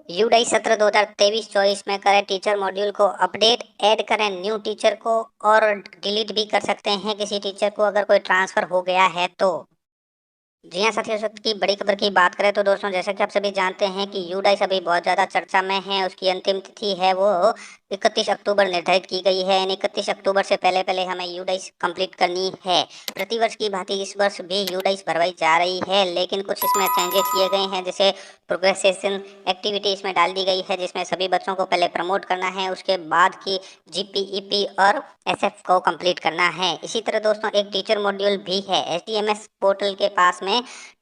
यूडाई सत्र 2023-24 में करें टीचर मॉड्यूल को अपडेट, ऐड करें न्यू टीचर को और डिलीट भी कर सकते हैं किसी टीचर को अगर कोई ट्रांसफर हो गया है तो। जी हाँ साथियों, इस वक्त की बड़ी खबर की बात करें तो दोस्तों, जैसा कि आप सभी जानते हैं कि यूडाइस अभी बहुत ज़्यादा चर्चा में है। उसकी अंतिम तिथि है वो 31 अक्टूबर निर्धारित की गई है। 31 अक्टूबर से पहले पहले हमें यूडाइस कंप्लीट करनी है। प्रतिवर्ष की भांति इस वर्ष भी यूडाइस भरवाई जा रही है, लेकिन कुछ इसमें चेंजेस किए गए हैं। जैसे प्रोग्रेसेशन एक्टिविटी इसमें डाल दी गई है, जिसमें सभी बच्चों को पहले प्रमोट करना है, उसके बाद की जीपीईपी और एसएफ को कंप्लीट करना है। इसी तरह दोस्तों एक टीचर मॉड्यूल भी है। एचडीएमएस पोर्टल के पास में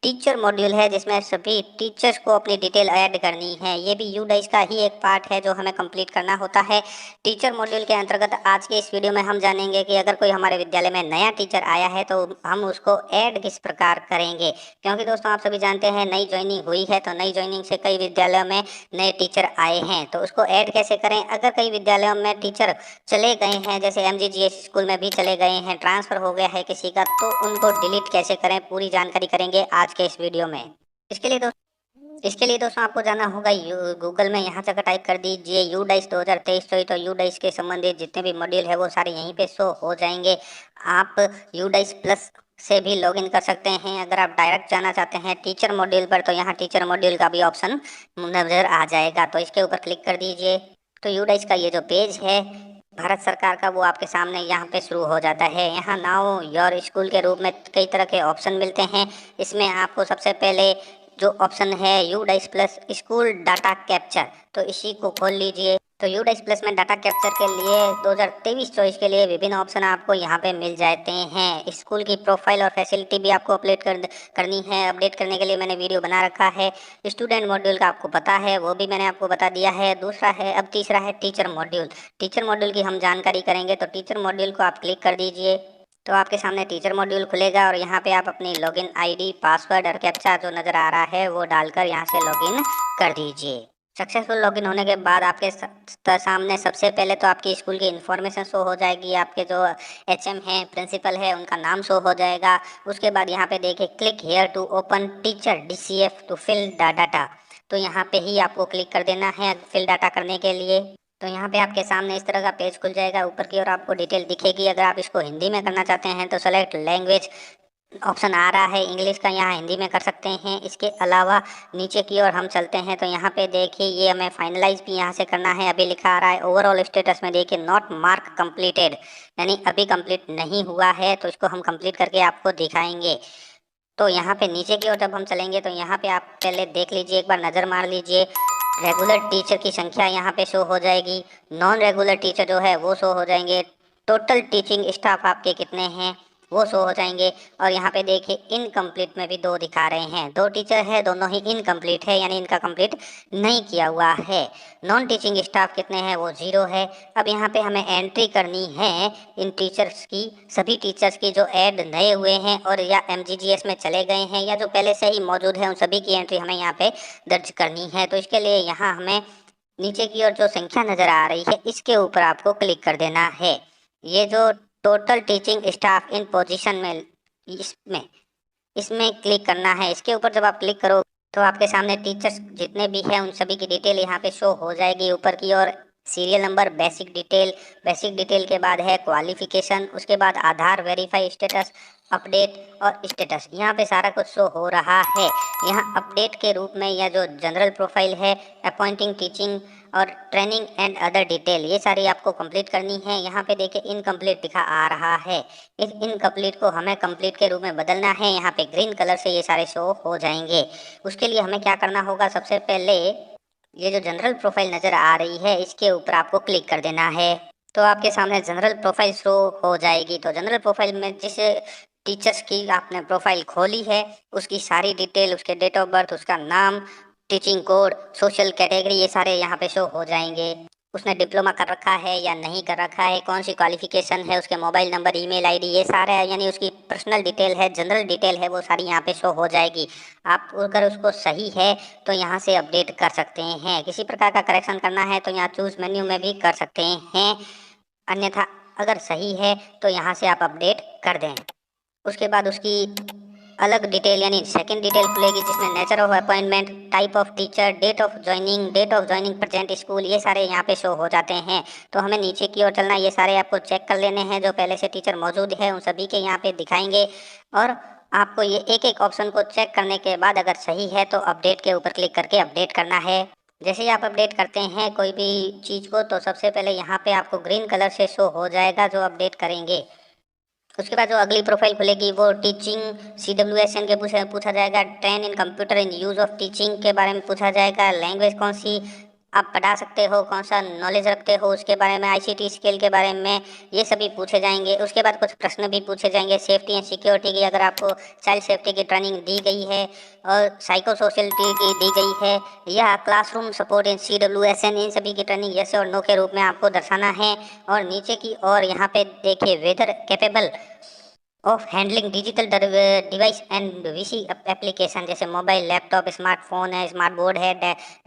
टीचर मॉड्यूल है, जिसमें सभी टीचर्स को अपनी डिटेल ऐड करनी है। ये भी यूडाइस का ही एक पार्ट है जो हमें कंप्लीट करना होता है। टीचर मॉड्यूल के अंतर्गत आज के इस वीडियो में हम जानेंगे कि अगर कोई हमारे विद्यालय में नया टीचर आया है तो हम उसको ऐड किस प्रकार करेंगे। क्योंकि दोस्तों आप सभी जानते हैं नई ज्वाइनिंग हुई है, तो नई ज्वाइनिंग से कई विद्यालयों में नए टीचर आए हैं, तो उसको ऐड कैसे करें। अगर कई विद्यालयों में टीचर चले गए हैं, जैसे एमजीजीएस स्कूल में भी चले गए हैं, ट्रांसफर हो गया है किसी का, तो उनको डिलीट कैसे करें, पूरी जानकारी करेंगे आज के इस वीडियो में। इसके लिए दोस्तों आपको जाना होगा गूगल में, यहाँ जगह टाइप कर दीजिए यूडाइस 2023, तो यूडाइस के संबंधित जितने भी मॉड्यूल है वो सारे यहीं पे शो हो जाएंगे। आप यूडाइस प्लस से भी लॉगिन कर सकते हैं। अगर आप डायरेक्ट जाना चाहते हैं टीचर मॉड्यूल पर, तो यहाँ टीचर मॉड्यूल का भी ऑप्शन नजर आ जाएगा, तो इसके ऊपर क्लिक कर दीजिए। तो यूडाइस का ये जो पेज है भारत सरकार का, वो आपके सामने यहाँ पे शुरू हो जाता है। यहाँ नाउ योर स्कूल के रूप में कई तरह के ऑप्शन मिलते हैं। इसमें आपको सबसे पहले जो ऑप्शन है UDISE plus school data capture, तो इसी को खोल लीजिए। तो यूडाइस प्लस में डाटा कैप्चर के लिए 2023-24 के लिए विभिन्न ऑप्शन आपको यहाँ पे मिल जाते हैं। स्कूल की प्रोफाइल और फैसिलिटी भी आपको अपडेट करनी है। अपडेट करने के लिए मैंने वीडियो बना रखा है। स्टूडेंट मॉड्यूल का आपको पता है, वो भी मैंने आपको बता दिया है। दूसरा है, अब तीसरा है टीचर मॉड्यूल। टीचर मॉड्यूल की हम जानकारी करेंगे, तो टीचर मॉड्यूल को आप क्लिक कर दीजिए। तो आपके सामने टीचर मॉड्यूल खुलेगा और यहाँ पे आप अपनी लॉगिन आईडी, पासवर्ड और कैप्चा जो नज़र आ रहा है वो डालकर यहाँ से लॉगिन कर दीजिए। सक्सेसफुल लॉगिन होने के बाद आपके सामने सबसे पहले तो आपकी स्कूल की इन्फॉर्मेशन शो हो जाएगी। आपके जो एचएम हैं, प्रिंसिपल है, उनका नाम शो हो जाएगा। उसके बाद यहाँ पे देखिए click here to open teacher DCF to fill the data, तो यहाँ पे ही आपको क्लिक कर देना है फिल डाटा करने के लिए। तो यहाँ पे आपके सामने इस तरह का पेज खुल जाएगा। ऊपर की ओर आपको डिटेल दिखेगी। अगर आप इसको हिंदी में करना चाहते हैं तो सेलेक्ट लैंग्वेज ऑप्शन आ रहा है इंग्लिश का, यहाँ हिंदी में कर सकते हैं। इसके अलावा नीचे की ओर हम चलते हैं तो यहाँ पे देखिए ये हमें फाइनलाइज भी यहाँ से करना है। अभी लिखा आ रहा है ओवरऑल स्टेटस में देखिए नॉट मार्क कंप्लीटेड, यानी अभी कंप्लीट नहीं हुआ है, तो इसको हम कंप्लीट करके आपको दिखाएंगे। तो यहाँ पे नीचे की ओर जब हम चलेंगे तो यहाँ पे आप पहले देख लीजिए, एक बार नज़र मार लीजिए। रेगुलर टीचर की संख्या यहाँ पे शो हो जाएगी, नॉन रेगुलर टीचर जो है वो शो हो जाएंगे, टोटल टीचिंग स्टाफ आपके कितने हैं वो शो हो जाएंगे। और यहाँ पे देखिए इनकम्प्लीट में भी दो दिखा रहे हैं, दो टीचर है, दोनों ही इनकम्प्लीट है, यानी इनका कंप्लीट नहीं किया हुआ है। नॉन टीचिंग स्टाफ कितने हैं वो 0 है। अब यहाँ पे हमें एंट्री करनी है इन टीचर्स की, सभी टीचर्स की जो ऐड नए हुए हैं और या एमजीजीएस में चले गए हैं या जो पहले से ही मौजूद है, उन सभी की एंट्री हमें यहाँ पे दर्ज करनी है। तो इसके लिए यहाँ हमें नीचे की ओर जो संख्या नजर आ रही है इसके ऊपर आपको क्लिक कर देना है। ये जो टोटल टीचिंग स्टाफ इन पोजीशन में, इसमें इसमें क्लिक करना है। इसके ऊपर जब आप क्लिक करो तो आपके सामने टीचर्स जितने भी हैं उन सभी की डिटेल यहाँ पे शो हो जाएगी ऊपर की ओर। सीरियल नंबर, बेसिक डिटेल के बाद है क्वालिफिकेशन, उसके बाद आधार वेरीफाई स्टेटस, अपडेट और स्टेटस, यहाँ पे सारा कुछ शो हो रहा है। यहाँ अपडेट के रूप में या जो जनरल प्रोफाइल है, अपॉइंटिंग टीचिंग और ट्रेनिंग एंड अदर डिटेल, ये सारी आपको कंप्लीट करनी है। यहाँ पे देखिए इनकम्प्लीट दिखा आ रहा है, इस इनकम्प्लीट को हमें कंप्लीट के रूप में बदलना है। यहाँ पे ग्रीन कलर से ये सारे शो हो जाएंगे। उसके लिए हमें क्या करना होगा, सबसे पहले ये जो जनरल प्रोफाइल नज़र आ रही है इसके ऊपर आपको क्लिक कर देना है। तो आपके सामने जनरल प्रोफाइल शो हो जाएगी। तो जनरल प्रोफाइल में जिस टीचर्स की आपने प्रोफाइल खोली है उसकी सारी डिटेल, उसके डेट ऑफ बर्थ, उसका नाम, टीचिंग कोड, सोशल कैटेगरी, ये सारे यहाँ पे शो हो जाएंगे। उसने डिप्लोमा कर रखा है या नहीं कर रखा है, कौन सी क्वालिफिकेशन है, उसके मोबाइल नंबर, ईमेल आईडी, ये सारे यानी उसकी पर्सनल डिटेल है, जनरल डिटेल है, वो सारी यहाँ पे शो हो जाएगी। आप अगर उसको सही है तो यहाँ से अपडेट कर सकते हैं। किसी प्रकार का करेक्शन करना है तो यहाँ चूज मेन्यू में भी कर सकते हैं, अन्यथा अगर सही है तो यहाँ से आप अपडेट कर दें। उसके बाद उसकी अलग डिटेल यानी सेकंड डिटेल खुलेगी, जिसमें nature of appointment, type of teacher, date of joining present school, ये सारे यहाँ पे शो हो जाते हैं। तो हमें नीचे की ओर चलना, ये सारे आपको चेक कर लेने हैं। जो पहले से टीचर मौजूद है उन सभी के यहाँ पे दिखाएंगे, और आपको ये एक एक ऑप्शन को चेक करने के बाद अगर सही है तो अपडेट के ऊपर क्लिक करके अपडेट करना है। जैसे ही आप अपडेट करते हैं कोई भी चीज़ को, तो सबसे पहले यहाँ पे आपको ग्रीन कलर से शो हो जाएगा जो अपडेट करेंगे। उसके बाद जो अगली प्रोफाइल खुलेगी वो टीचिंग CWSN के पूछा जाएगा। Train in computer in use of teaching के बारे में पूछा जाएगा। लैंग्वेज कौन सी आप पढ़ा सकते हो, कौन सा नॉलेज रखते हो उसके बारे में, ICT स्किल के बारे में, ये सभी पूछे जाएंगे। उसके बाद कुछ प्रश्न भी पूछे जाएंगे सेफ्टी एंड सिक्योरिटी की, अगर आपको चाइल्ड सेफ्टी की ट्रेनिंग दी गई है और साइको सोशलिटी की दी गई है, या क्लासरूम सपोर्ट इन CWSN, इन सभी की ट्रेनिंग यस और नो के रूप में आपको दर्शाना है। और नीचे की और यहाँ पे देखिए whether capable of handling digital device and VC application, जैसे मोबाइल, लैपटॉप, स्मार्टफोन है, स्मार्ट बोर्ड है,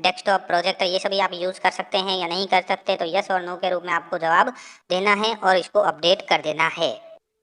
डेस्कटॉप, प्रोजेक्टर, ये सभी आप यूज़ कर सकते हैं या नहीं कर सकते। तो यस और नो के रूप में आपको जवाब देना है और इसको अपडेट कर देना है।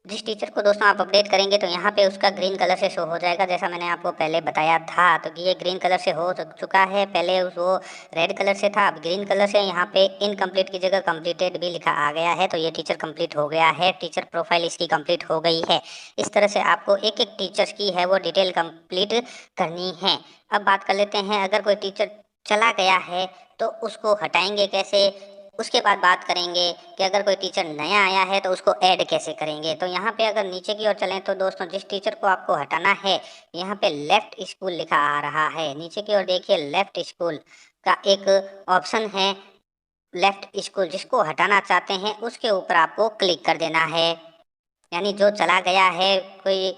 जिस टीचर को दोस्तों आप अपडेट करेंगे तो यहाँ पे उसका ग्रीन कलर से शो हो जाएगा, जैसा मैंने आपको पहले बताया था। तो ये ग्रीन कलर से हो चुका है, पहले वो रेड कलर से था, अब ग्रीन कलर से। यहाँ पे इनकम्प्लीट की जगह कंप्लीटेड भी लिखा आ गया है, तो ये टीचर कंप्लीट हो गया है, टीचर प्रोफाइल इसकी कंप्लीट हो गई है। इस तरह से आपको एक एक टीचर्स की है वो डिटेल कंप्लीट करनी है। अब बात कर लेते हैं, अगर कोई टीचर चला गया है तो उसको हटाएंगे कैसे। उसके बाद बात करेंगे कि अगर कोई टीचर नया आया है तो उसको ऐड कैसे करेंगे। तो यहाँ पे अगर नीचे की ओर चलें तो दोस्तों जिस टीचर को आपको हटाना है, यहाँ पे लेफ्ट स्कूल लिखा आ रहा है। नीचे की ओर देखिए लेफ्ट स्कूल का एक ऑप्शन है, लेफ्ट स्कूल, जिसको हटाना चाहते हैं उसके ऊपर आपको क्लिक कर देना है। यानी जो चला गया है कोई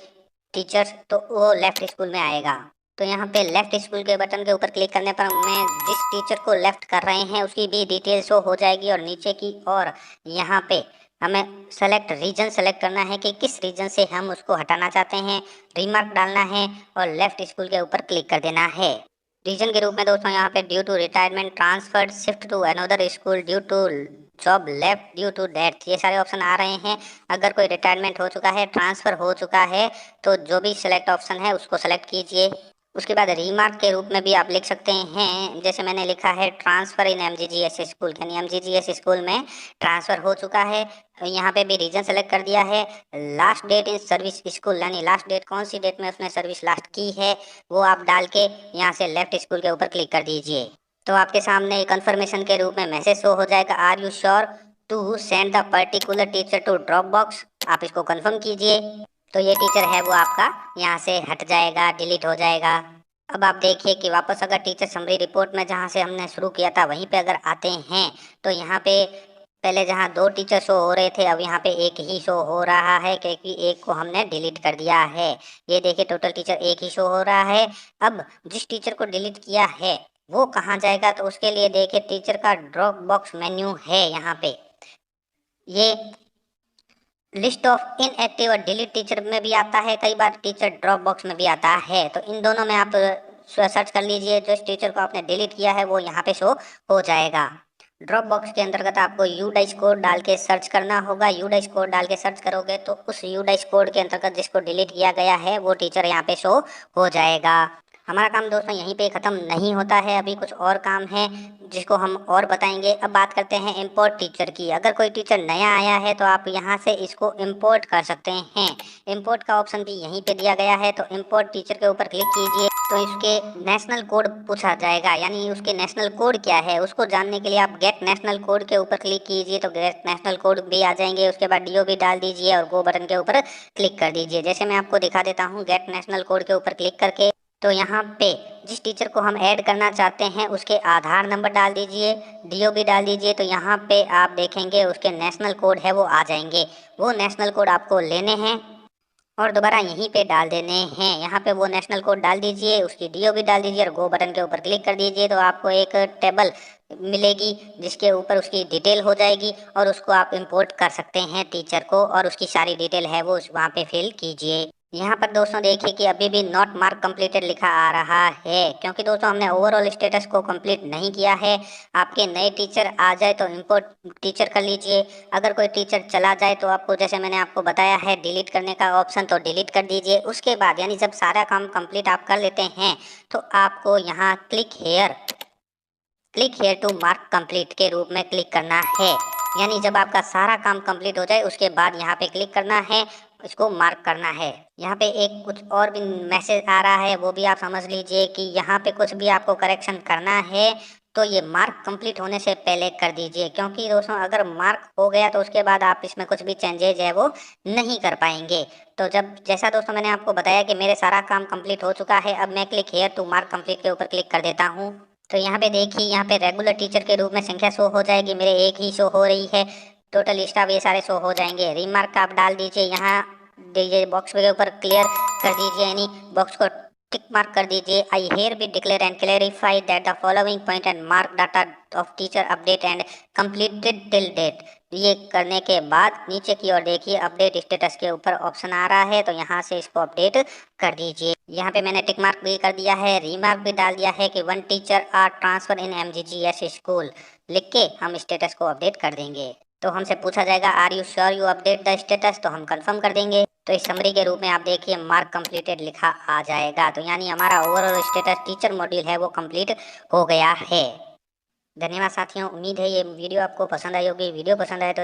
टीचर तो वो लेफ्ट स्कूल में आएगा। तो यहाँ पे लेफ्ट स्कूल के बटन के ऊपर क्लिक करने पर मैं जिस टीचर को लेफ्ट कर रहे हैं उसकी भी डिटेल शो हो जाएगी। और नीचे की और यहाँ पे हमें सेलेक्ट रीजन सेलेक्ट करना है कि किस रीजन से हम उसको हटाना चाहते हैं, रिमार्क डालना है और लेफ्ट स्कूल के ऊपर क्लिक कर देना है। रीजन के रूप में दोस्तों यहाँ पे due to retirement, transfer, shift to another school, due to job left, due to death, ये सारे ऑप्शन आ रहे हैं। अगर कोई रिटायरमेंट हो चुका है, ट्रांसफर हो चुका है, तो जो भी सिलेक्ट ऑप्शन है उसको सेलेक्ट कीजिए। उसके बाद रिमार्क के रूप में भी आप लिख सकते हैं, जैसे मैंने लिखा है ट्रांसफर इन MGGS स्कूल, यानी MGGS स्कूल में ट्रांसफर हो चुका है। यहाँ पे भी रीजन सेलेक्ट कर दिया है। Last date in service school, यानी लास्ट डेट कौन सी डेट में उसने सर्विस लास्ट की है वो आप डाल के यहाँ से लेफ्ट स्कूल के ऊपर क्लिक कर दीजिए। तो आपके सामने कंफर्मेशन के रूप में मैसेज शो हो जाएगा, are you sure to send the particular teacher to drop box, आप इसको कंफर्म कीजिए। तो ये टीचर है वो आपका यहाँ से हट जाएगा, डिलीट हो जाएगा। अब आप देखिए कि वापस अगर टीचर समरी रिपोर्ट में जहाँ से हमने शुरू किया था वहीं पे अगर आते हैं तो यहाँ पे पहले जहाँ 2 टीचर शो हो रहे थे अब यहाँ पे एक ही शो हो रहा है, क्योंकि एक को हमने डिलीट कर दिया है। ये देखिए टोटल टीचर एक ही शो हो रहा है। अब जिस टीचर को डिलीट किया है वो कहाँ जाएगा, तो उसके लिए देखिए टीचर का ड्रॉप बॉक्स मेन्यू है। यहाँ पे ये लिस्ट ऑफ इनएक्टिव और डिलीट टीचर में भी आता है, कई बार टीचर ड्रॉप बॉक्स में भी आता है। तो इन दोनों में आप सर्च कर लीजिए, जो टीचर को आपने डिलीट किया है वो यहाँ पे शो हो जाएगा। ड्रॉप बॉक्स के अंतर्गत आपको यूडाइस कोड डाल के सर्च करना होगा। यूडाइस कोड डाल के सर्च करोगे तो उस यूडाइस कोड के अंतर्गत जिसको डिलीट किया गया है वो टीचर यहाँ पे शो हो जाएगा। हमारा काम दोस्तों यहीं पे ख़त्म नहीं होता है, अभी कुछ और काम है जिसको हम और बताएंगे। अब बात करते हैं इंपोर्ट टीचर की। अगर कोई टीचर नया आया है तो आप यहाँ से इसको इंपोर्ट कर सकते हैं। इंपोर्ट का ऑप्शन भी यहीं पे दिया गया है, तो इंपोर्ट टीचर के ऊपर क्लिक कीजिए तो इसके नेशनल कोड पूछा जाएगा, यानी उसके नेशनल कोड क्या है उसको जानने के लिए आप गेट नेशनल कोड के ऊपर क्लिक कीजिए तो गेट नेशनल कोड भी आ जाएंगे। उसके बाद DOB डाल दीजिए और गो बटन के ऊपर क्लिक कर दीजिए। जैसे मैं आपको दिखा देता हूँ, गेट नेशनल कोड के ऊपर क्लिक करके तो यहाँ पे जिस टीचर को हम ऐड करना चाहते हैं उसके आधार नंबर डाल दीजिए, DOB डाल दीजिए, तो यहाँ पे आप देखेंगे उसके नेशनल कोड है वो आ जाएंगे। वो नेशनल कोड आपको लेने हैं और दोबारा यहीं पे डाल देने हैं। यहाँ पे वो नेशनल कोड डाल दीजिए, उसकी DOB डाल दीजिए और गो बटन के ऊपर क्लिक कर दीजिए तो आपको एक टेबल मिलेगी जिसके ऊपर उसकी डिटेल हो जाएगी और उसको आप इंपोर्ट कर सकते हैं टीचर को, और उसकी सारी डिटेल है वो वहाँ पे फिल कीजिए। यहाँ पर दोस्तों देखिए कि अभी भी नॉट मार्क कंप्लीटेड लिखा आ रहा है, क्योंकि दोस्तों हमने ओवरऑल स्टेटस को कंप्लीट नहीं किया है। आपके नए टीचर आ जाए तो इंपोर्ट टीचर कर लीजिए। अगर कोई टीचर चला जाए तो आपको, जैसे मैंने आपको बताया है, डिलीट करने का ऑप्शन, तो डिलीट कर दीजिए। उसके बाद यानी जब सारा काम कंप्लीट आप कर लेते हैं तो आपको यहाँ click here to mark complete के रूप में क्लिक करना है। यानी जब आपका सारा काम कंप्लीट हो जाए उसके बाद यहाँ पे क्लिक करना है, इसको मार्क करना है। यहाँ पे एक कुछ और भी मैसेज आ रहा है, वो भी आप समझ लीजिए कि यहाँ पे कुछ भी आपको करेक्शन करना है तो ये मार्क कंप्लीट होने से पहले कर दीजिए, क्योंकि दोस्तों अगर मार्क हो गया तो उसके बाद आप इसमें कुछ भी चेंजेज है वो नहीं कर पाएंगे। तो जब जैसा दोस्तों मैंने आपको बताया कि मेरे सारा काम कंप्लीट हो चुका है, अब मैं click here to mark complete के ऊपर क्लिक कर देता हूँ। तो यहाँ पे देखिए, यहाँ पे रेगुलर टीचर के रूप में संख्या शो हो जाएगी, मेरे एक ही शो हो रही है। टोटल स्टाफ ये सारे शो हो जाएंगे। रिमार्क आप डाल दीजिए, यहाँ दीजिए बॉक्स के ऊपर क्लियर कर दीजिए, यानी बॉक्स को टिक मार्क कर दीजिए। I hereby declare and clarify that the following point and mark data of teacher update and completed till date. ये करने के बाद नीचे की ओर देखिए अपडेट स्टेटस के ऊपर ऑप्शन आ रहा है, तो यहाँ से इसको अपडेट कर दीजिए। यहाँ पे मैंने टिक मार्क भी कर दिया है, रीमार्क भी डाल दिया है कि 1 teacher are transfer in MGGS school लिख के हम स्टेटस को अपडेट कर देंगे। तो हमसे पूछा जाएगा are you sure you update the status, तो हम कंफर्म कर देंगे। तो इस समरी के रूप में आप देखिए मार्क कंप्लीटेड लिखा आ जाएगा। तो यानी हमारा ओवरऑल स्टेटस टीचर मॉड्यूल है वो कंप्लीट हो गया है। धन्यवाद साथियों, उम्मीद है ये वीडियो आपको पसंद आई होगी। वीडियो पसंद आए तो